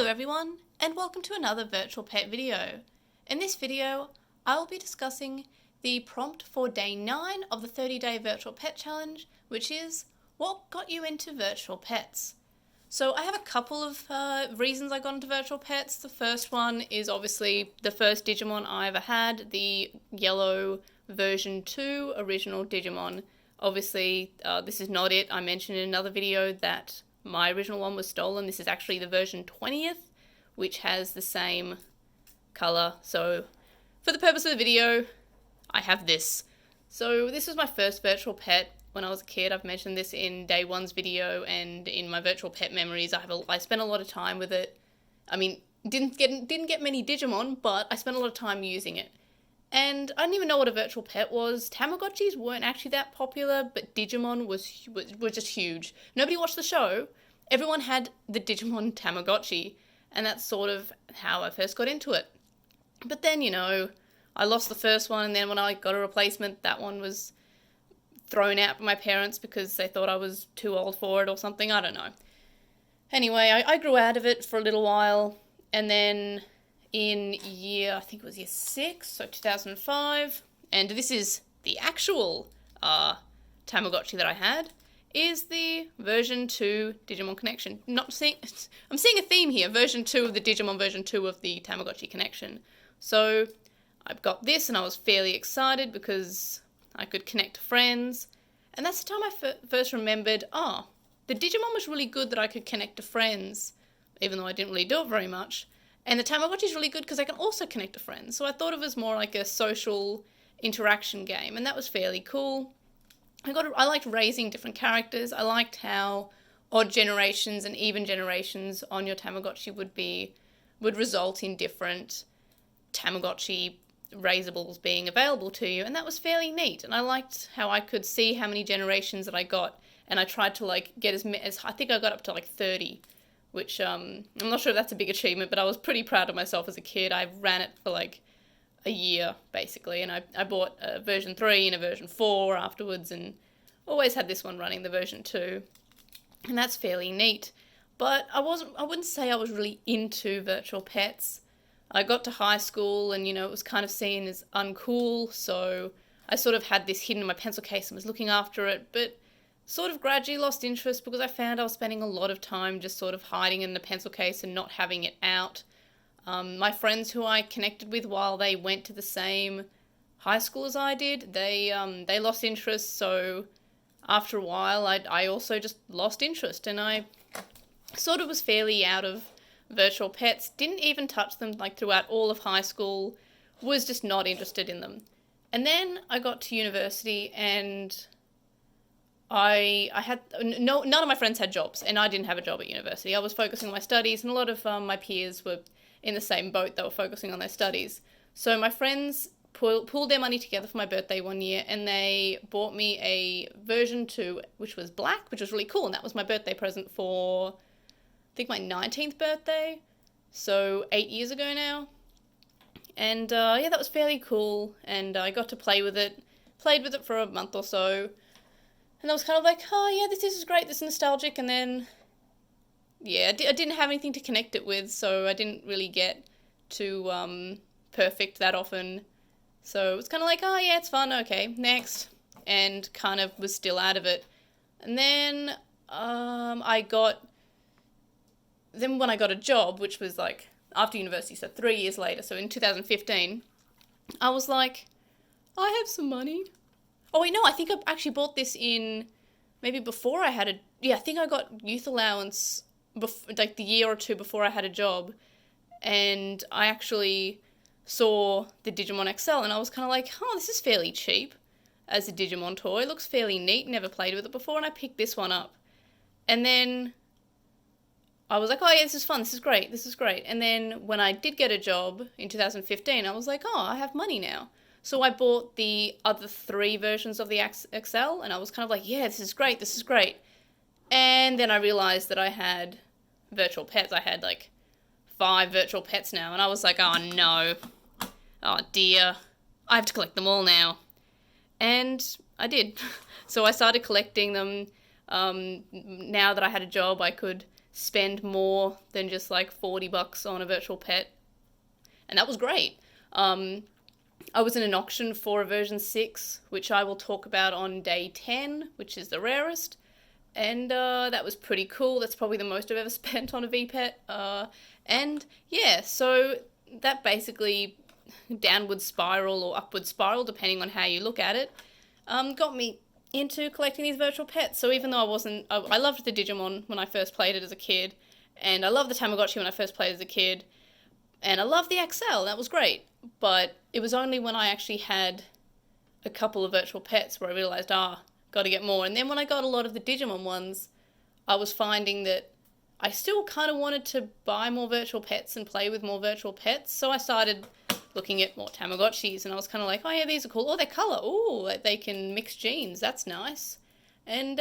Hello everyone, and welcome to another virtual pet video. In this video, I will be discussing the prompt for day 9 of the 30-day virtual pet challenge, which is, what got you into virtual pets? So I have a couple of reasons I got into virtual pets. The first one is obviously the first Digimon I ever had, the yellow version 2 original Digimon. Obviously, this is not it. I mentioned in another video that my original one was stolen. This is actually the version 20th, which has the same colour. So for the purpose of the video, I have this. So this was my first virtual pet when I was a kid. I've mentioned this in day 1's video and in my virtual pet memories. I spent a lot of time with it. I mean, didn't get many Digimon, but I spent a lot of time using it. And I didn't even know what a virtual pet was. Tamagotchis weren't actually that popular, but Digimon was just huge. Nobody watched the show. Everyone had the Digimon Tamagotchi, and that's sort of how I first got into it. But then, I lost the first one, and then when I got a replacement, that one was thrown out by my parents because they thought I was too old for it or something. I don't know. Anyway, I grew out of it for a little while, and then in I think it was year 6, so 2005, and this is the actual Tamagotchi that I had, is the version 2 Digimon Connection. I'm seeing a theme here, version 2 of the Digimon, version 2 of the Tamagotchi Connection. So I've got this and I was fairly excited because I could connect to friends, and that's the time I first remembered, the Digimon was really good that I could connect to friends, even though I didn't really do it very much. And the Tamagotchi is really good because I can also connect to friends. So I thought it was more like a social interaction game, and that was fairly cool. I liked raising different characters. I liked how odd generations and even generations on your Tamagotchi would result in different Tamagotchi raisables being available to you, and that was fairly neat. And I liked how I could see how many generations that I got, and I tried to get as I think I got up to 30. Which, I'm not sure if that's a big achievement, but I was pretty proud of myself as a kid. I ran it for a year, basically, and I bought a version 3 and a version 4 afterwards, and always had this one running, the version 2, and that's fairly neat. But I wouldn't say I was really into virtual pets. I got to high school, and, it was kind of seen as uncool, so I sort of had this hidden in my pencil case and was looking after it, but sort of gradually lost interest because I found I was spending a lot of time just sort of hiding in the pencil case and not having it out. My friends who I connected with while they went to the same high school as I did, they lost interest, so after a while I also just lost interest, and I sort of was fairly out of virtual pets, didn't even touch them throughout all of high school, was just not interested in them. And then I got to university, and I had none of my friends had jobs, and I didn't have a job at university. I was focusing on my studies, and a lot of my peers were in the same boat. They were focusing on their studies. So my friends pooled their money together for my birthday one year, and they bought me a version 2, which was black, which was really cool, and that was my birthday present for, I think, my 19th birthday, so 8 years ago now. And that was fairly cool, and I got to played with it for a month or so. And I was kind of like, this is great, this is nostalgic, and then, I didn't have anything to connect it with, so I didn't really get to perfect that often. So it was kind of like, it's fun, okay, next, and kind of was still out of it. And then when I got a job, which was after university, so 3 years later, so in 2015, I was like, I have some money. Oh, wait, no, I think I actually bought this in maybe before I had I think I got youth allowance the year or two before I had a job, and I actually saw the Digimon XL, and I was kind of like, this is fairly cheap as a Digimon toy. It looks fairly neat, never played with it before, and I picked this one up. And then I was like, this is fun, this is great. And then when I did get a job in 2015, I was like, I have money now. So I bought the other 3 versions of the XL, and I was kind of like, this is great. And then I realized that I had virtual pets. I had 5 virtual pets now, and I was like, oh no. Oh dear. I have to collect them all now. And I did. So I started collecting them. Now that I had a job, I could spend more than just like $40 on a virtual pet. And that was great. I was in an auction for a version 6, which I will talk about on day 10, which is the rarest. And that was pretty cool. That's probably the most I've ever spent on a VPET. And yeah, so that basically downward spiral or upward spiral, depending on how you look at it, got me into collecting these virtual pets. So even though I loved the Digimon when I first played it as a kid, and I loved the Tamagotchi when I first played as a kid, and I loved the XL, that was great. But it was only when I actually had a couple of virtual pets where I realised, got to get more. And then when I got a lot of the Digimon ones, I was finding that I still kind of wanted to buy more virtual pets and play with more virtual pets. So I started looking at more Tamagotchis, and I was kind of like, oh yeah, these are cool. Oh, their colour. Oh, they can mix genes. That's nice. And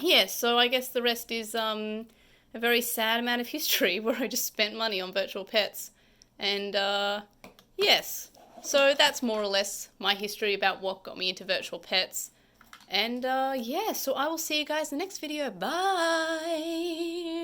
yeah, so I guess the rest is a very sad amount of history where I just spent money on virtual pets. And yes, so that's more or less my history about what got me into virtual pets. And yeah, so I will see you guys in the next video. Bye!